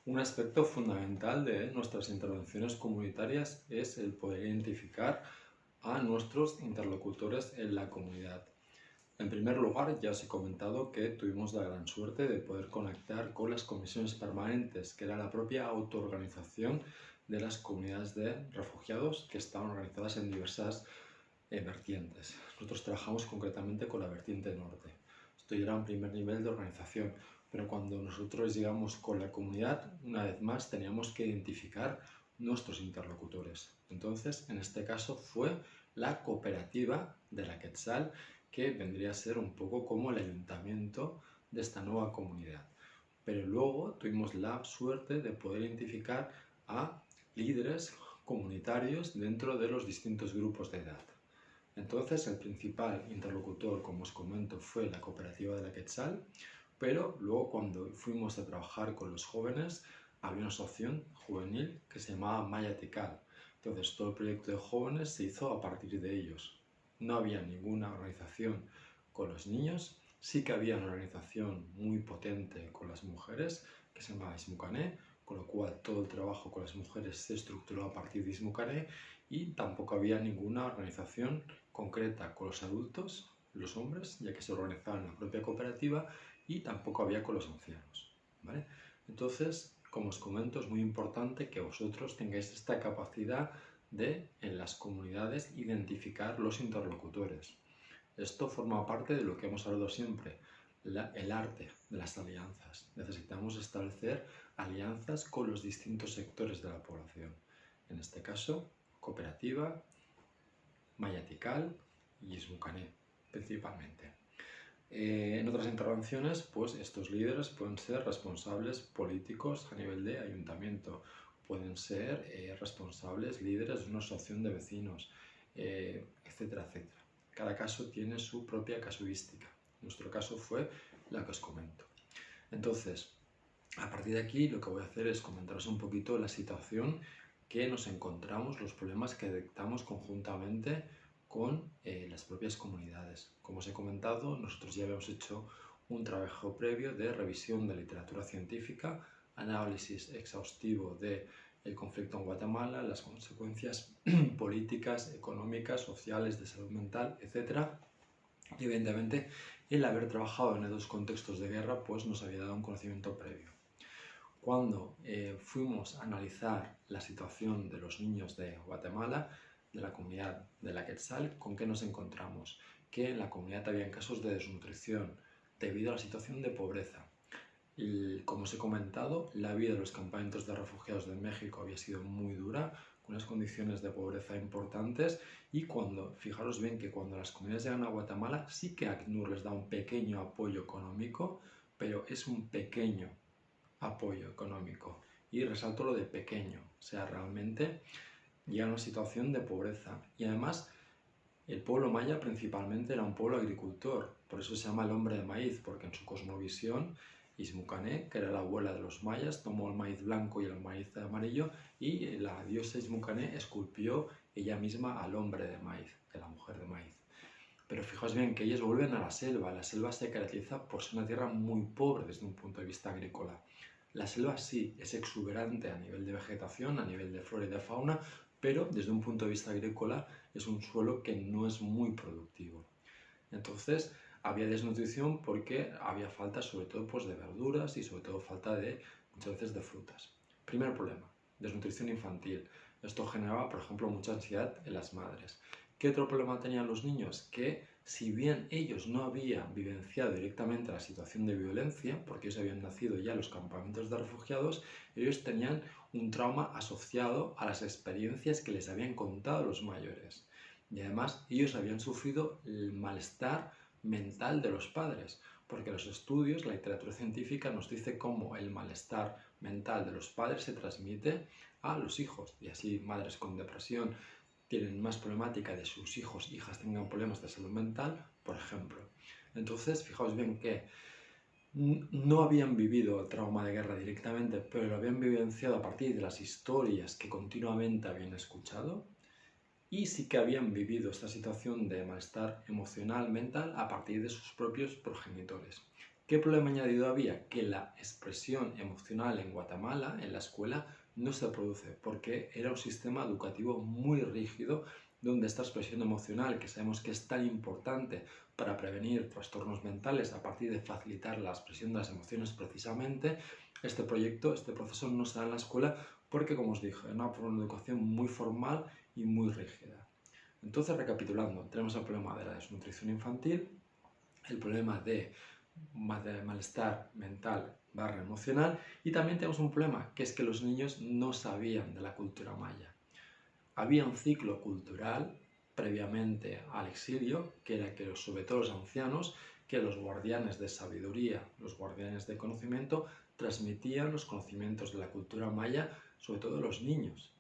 Un aspecto fundamental de nuestras intervenciones comunitarias es el poder identificar a nuestros interlocutores en la comunidad. En primer lugar, ya os he comentado que tuvimos la gran suerte de poder conectar con las comisiones permanentes, que era la propia autoorganización de las comunidades de refugiados que estaban organizadas en diversas vertientes. Nosotros trabajamos concretamente con la vertiente norte. Esto ya era un primer nivel de organización, pero cuando nosotros llegamos con la comunidad, una vez más teníamos que identificar nuestros interlocutores. Entonces, en este caso fue la cooperativa de la Quetzal, que vendría a ser un poco como el ayuntamiento de esta nueva comunidad. Pero luego tuvimos la suerte de poder identificar a líderes comunitarios dentro de los distintos grupos de edad. Entonces, el principal interlocutor, como os comento, fue la cooperativa de la Quetzal, pero luego cuando fuimos a trabajar con los jóvenes, había una asociación juvenil que se llamaba Maya Tikal. Entonces, todo el proyecto de jóvenes se hizo a partir de ellos. No había ninguna organización con los niños, sí que había una organización muy potente con las mujeres, que se llamaba Ismucané, con lo cual todo el trabajo con las mujeres se estructuró a partir de Ismucané, y tampoco había ninguna organización concreta con los adultos, los hombres, ya que se organizaban en la propia cooperativa, y tampoco había con los ancianos, ¿vale? Entonces, como os comento, es muy importante que vosotros tengáis esta capacidad de, en las comunidades, identificar los interlocutores. Esto forma parte de lo que hemos hablado siempre, el arte de las alianzas. Necesitamos establecer alianzas con los distintos sectores de la población. En este caso, cooperativa, Maya Tikal y Ismucané, principalmente. En otras intervenciones, pues estos líderes pueden ser responsables políticos a nivel de ayuntamiento, pueden ser responsables líderes de una asociación de vecinos, etcétera, etcétera. Cada caso tiene su propia casuística. Nuestro caso fue la que os comento. Entonces, a partir de aquí lo que voy a hacer es comentaros un poquito la situación que nos encontramos, los problemas que detectamos conjuntamente con las propias comunidades. Como os he comentado, nosotros ya habíamos hecho un trabajo previo de revisión de literatura científica, análisis exhaustivo del conflicto en Guatemala, las consecuencias políticas, económicas, sociales, de salud mental, etc. Y evidentemente el haber trabajado en estos contextos de guerra pues nos había dado un conocimiento previo. Cuando fuimos a analizar la situación de los niños de Guatemala, de la comunidad de la Quetzal, ¿con qué nos encontramos? Que en la comunidad había casos de desnutrición debido a la situación de pobreza. Y, como os he comentado, la vida de los campamentos de refugiados de México había sido muy dura, con unas condiciones de pobreza importantes, y fijaros bien que cuando las comunidades llegan a Guatemala, sí que ACNUR les da un pequeño apoyo económico, pero es un pequeño apoyo económico. Y resalto lo de pequeño, o sea, realmente llega a una situación de pobreza. Y además, el pueblo maya principalmente era un pueblo agricultor, por eso se llama el hombre de maíz, porque en su cosmovisión, Ismucané, que era la abuela de los mayas, tomó el maíz blanco y el maíz amarillo, y la diosa Ismucané esculpió ella misma al hombre de maíz, de la mujer de maíz. Pero fijaos bien que ellos vuelven a la selva se caracteriza por ser una tierra muy pobre desde un punto de vista agrícola. La selva sí es exuberante a nivel de vegetación, a nivel de flora y de fauna, pero desde un punto de vista agrícola es un suelo que no es muy productivo. Entonces había desnutrición porque había falta sobre todo pues, de verduras y sobre todo falta de muchas veces de frutas. Primer problema, desnutrición infantil. Esto generaba, por ejemplo, mucha ansiedad en las madres. ¿Qué otro problema tenían los niños? Que si bien ellos no habían vivenciado directamente la situación de violencia, porque ellos habían nacido ya en los campamentos de refugiados, ellos tenían un trauma asociado a las experiencias que les habían contado los mayores. Y además ellos habían sufrido el malestar mental de los padres, porque los estudios, la literatura científica nos dice cómo el malestar mental de los padres se transmite a los hijos, y así madres con depresión tienen más problemática de sus hijos, hijas tengan problemas de salud mental, por ejemplo. Entonces, fijaos bien que no habían vivido el trauma de guerra directamente, pero lo habían vivenciado a partir de las historias que continuamente habían escuchado, y sí que habían vivido esta situación de malestar emocional, mental, a partir de sus propios progenitores. ¿Qué problema añadido había? Que la expresión emocional en Guatemala, en la escuela, no se produce porque era un sistema educativo muy rígido donde esta expresión emocional, que sabemos que es tan importante para prevenir trastornos mentales a partir de facilitar la expresión de las emociones precisamente, este proceso no se da en la escuela porque, como os dije, es una educación muy formal y muy rígida. Entonces, recapitulando, tenemos el problema de la desnutrición infantil, el problema de malestar mental / emocional, y también tenemos un problema, que es que los niños no sabían de la cultura maya. Había un ciclo cultural previamente al exilio, que era que sobre todo los ancianos, que los guardianes de sabiduría, los guardianes de conocimiento, transmitían los conocimientos de la cultura maya, sobre todo a los niños.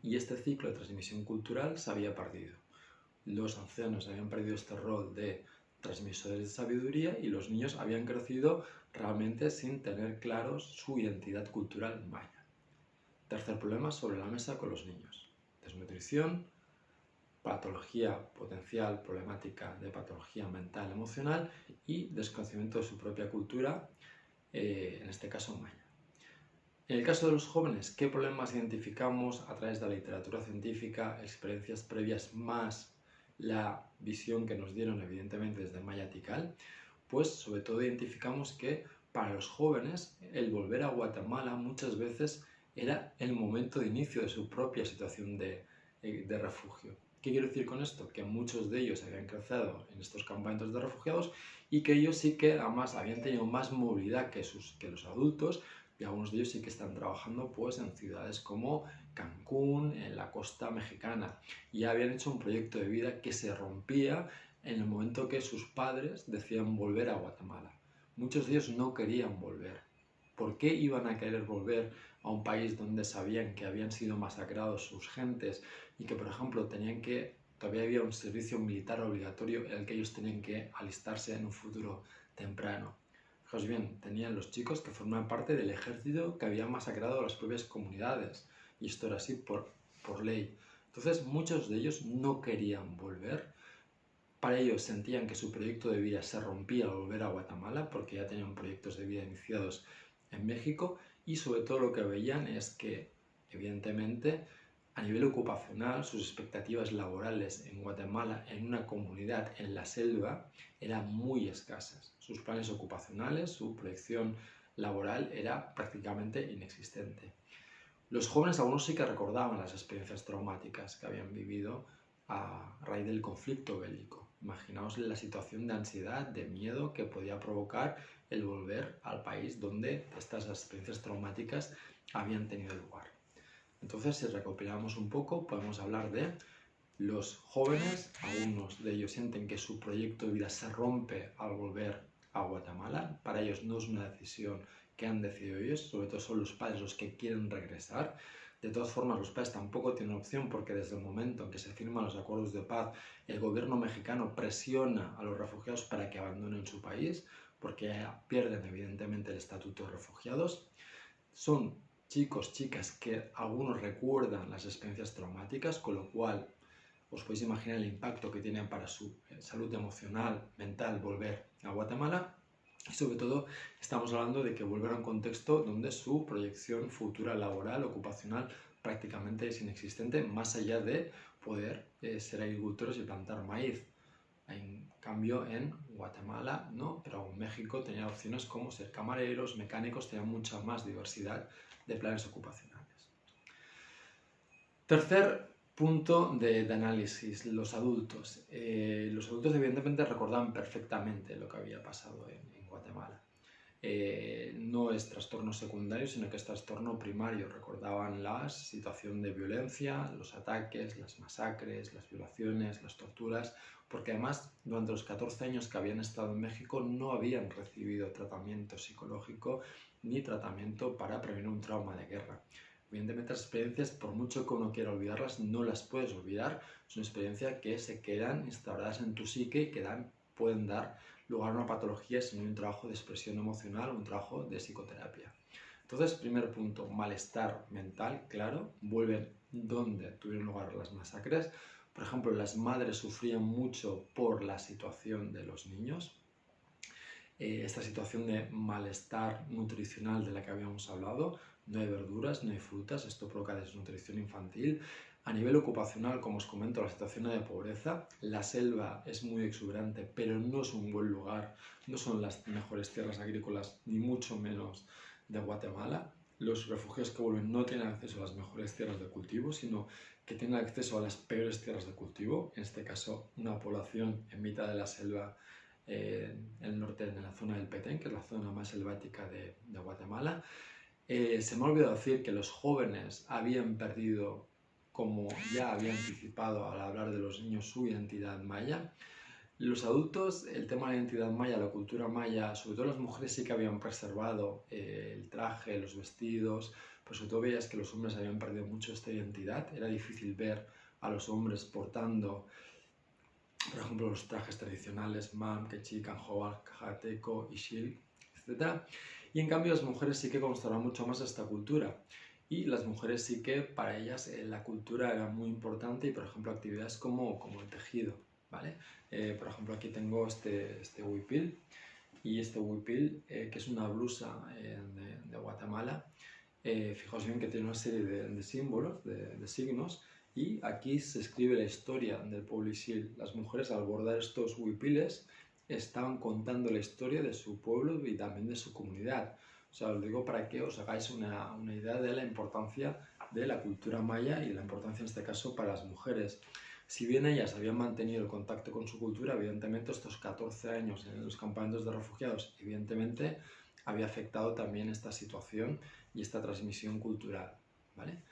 Y este ciclo de transmisión cultural se había perdido. Los ancianos habían perdido este rol de transmisores de sabiduría y los niños habían crecido realmente sin tener claros su identidad cultural maya. Tercer problema sobre la mesa con los niños: desnutrición, patología potencial, problemática de patología mental, emocional y desconocimiento de su propia cultura, en este caso maya. En el caso de los jóvenes, ¿qué problemas identificamos a través de la literatura científica, experiencias previas más la visión que nos dieron evidentemente desde Maya Tikal? Pues sobre todo identificamos que para los jóvenes el volver a Guatemala muchas veces era el momento de inicio de su propia situación de refugio. ¿Qué quiero decir con esto? Que muchos de ellos habían crecido en estos campamentos de refugiados y que ellos sí que además habían tenido más movilidad que los adultos, y algunos de ellos sí que están trabajando pues en ciudades como Cancún, en la costa mexicana, y habían hecho un proyecto de vida que se rompía en el momento que sus padres decían volver a Guatemala. Muchos de ellos no querían volver. ¿Por qué iban a querer volver a un país donde sabían que habían sido masacrados sus gentes y que, por ejemplo, todavía había un servicio militar obligatorio en el que ellos tenían que alistarse en un futuro temprano? Fijaos bien, tenían los chicos que formaban parte del ejército que habían masacrado a las propias comunidades, y esto era así por ley. Entonces, muchos de ellos no querían volver. Para ellos sentían que su proyecto de vida se rompía al volver a Guatemala porque ya tenían proyectos de vida iniciados en México, y sobre todo lo que veían es que, evidentemente, a nivel ocupacional, sus expectativas laborales en Guatemala, en una comunidad en la selva, eran muy escasas. Sus planes ocupacionales, su proyección laboral era prácticamente inexistente. Los jóvenes, algunos sí que recordaban las experiencias traumáticas que habían vivido a raíz del conflicto bélico. Imaginaos la situación de ansiedad, de miedo que podía provocar el volver al país donde estas experiencias traumáticas habían tenido lugar. Entonces, si recopilamos un poco, podemos hablar de los jóvenes. Algunos de ellos sienten que su proyecto de vida se rompe al volver a Guatemala. Para ellos no es una decisión que han decidido ellos, sobre todo son los padres los que quieren regresar. De todas formas, los padres tampoco tienen opción porque desde el momento en que se firman los acuerdos de paz, el gobierno mexicano presiona a los refugiados para que abandonen su país, porque pierden evidentemente el estatuto de refugiados. Son chicos, chicas que algunos recuerdan las experiencias traumáticas, con lo cual os podéis imaginar el impacto que tiene para su salud emocional, mental, volver a Guatemala. Y sobre todo estamos hablando de que volver a un contexto donde su proyección futura laboral, ocupacional, prácticamente es inexistente, más allá de poder ser agricultores y plantar maíz. En cambio, en Guatemala no, pero en México tenían opciones como ser camareros, mecánicos, tenían mucha más diversidad de planes ocupacionales. Tercer punto de análisis: los adultos. Los adultos evidentemente recordaban perfectamente lo que había pasado en Guatemala. No es trastorno secundario, sino que es trastorno primario. Recordaban la situación de violencia, los ataques, las masacres, las violaciones, las torturas, porque además durante los 14 años que habían estado en México no habían recibido tratamiento psicológico ni tratamiento para prevenir un trauma de guerra. Evidentemente las experiencias, por mucho que uno quiera olvidarlas, no las puedes olvidar. Es una experiencia que se quedan instauradas en tu psique y que pueden dar lugar a una patología si no hay un trabajo de expresión emocional o un trabajo de psicoterapia. Entonces, primer punto, malestar mental, claro, vuelven donde tuvieron lugar las masacres. Por ejemplo, las madres sufrían mucho por la situación de los niños. esta situación de malestar nutricional de la que habíamos hablado. No hay verduras, no hay frutas, esto provoca desnutrición infantil. A nivel ocupacional, como os comento, la situación de pobreza, la selva es muy exuberante, pero no es un buen lugar, no son las mejores tierras agrícolas, ni mucho menos de Guatemala. Los refugiados que vuelven no tienen acceso a las mejores tierras de cultivo, sino que tienen acceso a las peores tierras de cultivo, en este caso una población en mitad de la selva en el norte, en la zona del Petén, que es la zona más selvática de Guatemala. Se me ha olvidado decir que los jóvenes habían perdido, como ya había anticipado al hablar de los niños, su identidad maya. Los adultos, el tema de la identidad maya, la cultura maya, sobre todo las mujeres sí que habían preservado el traje, los vestidos, pero sobre todo veías que los hombres habían perdido mucho esta identidad. Era difícil ver a los hombres portando, por ejemplo, los trajes tradicionales, mam, quechí, canjoal, cajateco, ixil, etc. Y en cambio las mujeres sí que conservan mucho más esta cultura. Y las mujeres sí que para ellas la cultura era muy importante y, por ejemplo, actividades como el tejido, ¿vale? Por ejemplo, aquí tengo este huipil, y este huipil, que es una blusa de Guatemala. Fijaos bien que tiene una serie de símbolos, de signos, y aquí se escribe la historia del pueblo Ixil. Las mujeres, al bordar estos huipiles, estaban contando la historia de su pueblo y también de su comunidad. O sea, os digo para que os hagáis una idea de la importancia de la cultura maya y la importancia en este caso para las mujeres. Si bien ellas habían mantenido el contacto con su cultura, evidentemente estos 14 años en los campamentos de refugiados, evidentemente había afectado también esta situación y esta transmisión cultural, ¿vale?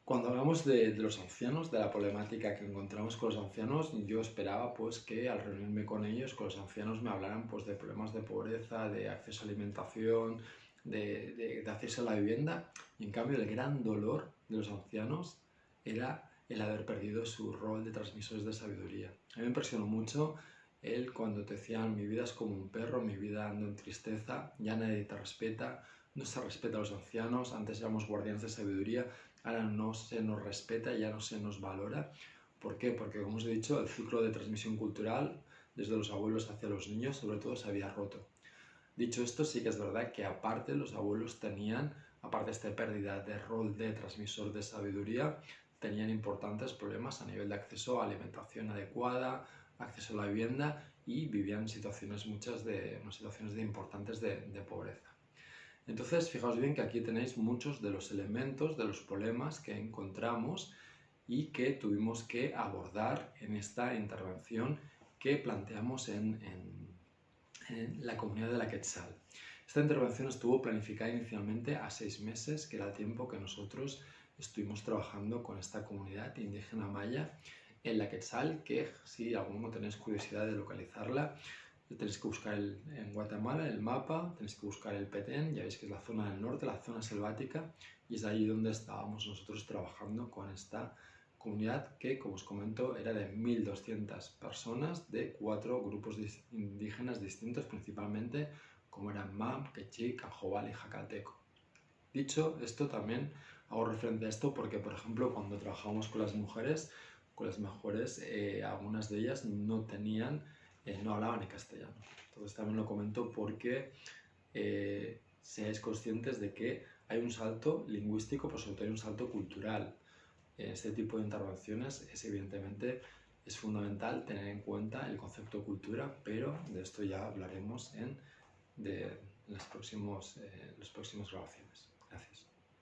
Cuando hablamos de los ancianos, de la problemática que encontramos con los ancianos, yo esperaba pues que al reunirme con ellos, con los ancianos, me hablaran pues de problemas de pobreza, de acceso a alimentación, de acceso a la vivienda, y en cambio el gran dolor de los ancianos era el haber perdido su rol de transmisores de sabiduría. A mí me impresionó mucho él cuando te decían: mi vida es como un perro, mi vida ando en tristeza, ya nadie te respeta, no se respeta a los ancianos, antes éramos guardianes de sabiduría, ahora no se nos respeta, ya no se nos valora. ¿Por qué? Porque, como os he dicho, el ciclo de transmisión cultural desde los abuelos hacia los niños sobre todo se había roto. Dicho esto, sí que es verdad que aparte los abuelos tenían, aparte de esta pérdida de rol de transmisor de sabiduría, tenían importantes problemas a nivel de acceso a alimentación adecuada, acceso a la vivienda, y vivían situaciones importantes de pobreza. Entonces, fijaos bien que aquí tenéis muchos de los elementos, de los problemas que encontramos y que tuvimos que abordar en esta intervención que planteamos en la comunidad de la Quetzal. Esta intervención estuvo planificada inicialmente a 6 meses, que era el tiempo que nosotros estuvimos trabajando con esta comunidad indígena maya en la Quetzal, que si alguno tenéis curiosidad de localizarla, tenéis que buscar en Guatemala el mapa, tenéis que buscar el Petén, ya veis que es la zona del norte, la zona selvática, y es ahí donde estábamos nosotros trabajando con esta comunidad que, como os comento, era de 1.200 personas de 4 grupos indígenas distintos, principalmente como eran Mam, Quechí, Canjobal y Jacateco. Dicho esto, también hago referencia a esto porque, por ejemplo, cuando trabajamos con las mujeres, algunas de ellas no hablaban en castellano. Entonces también lo comento porque seáis conscientes de que hay un salto lingüístico, pero sobre todo hay un salto cultural. En este tipo de intervenciones evidentemente es fundamental tener en cuenta el concepto cultura, pero de esto ya hablaremos en las próximas grabaciones.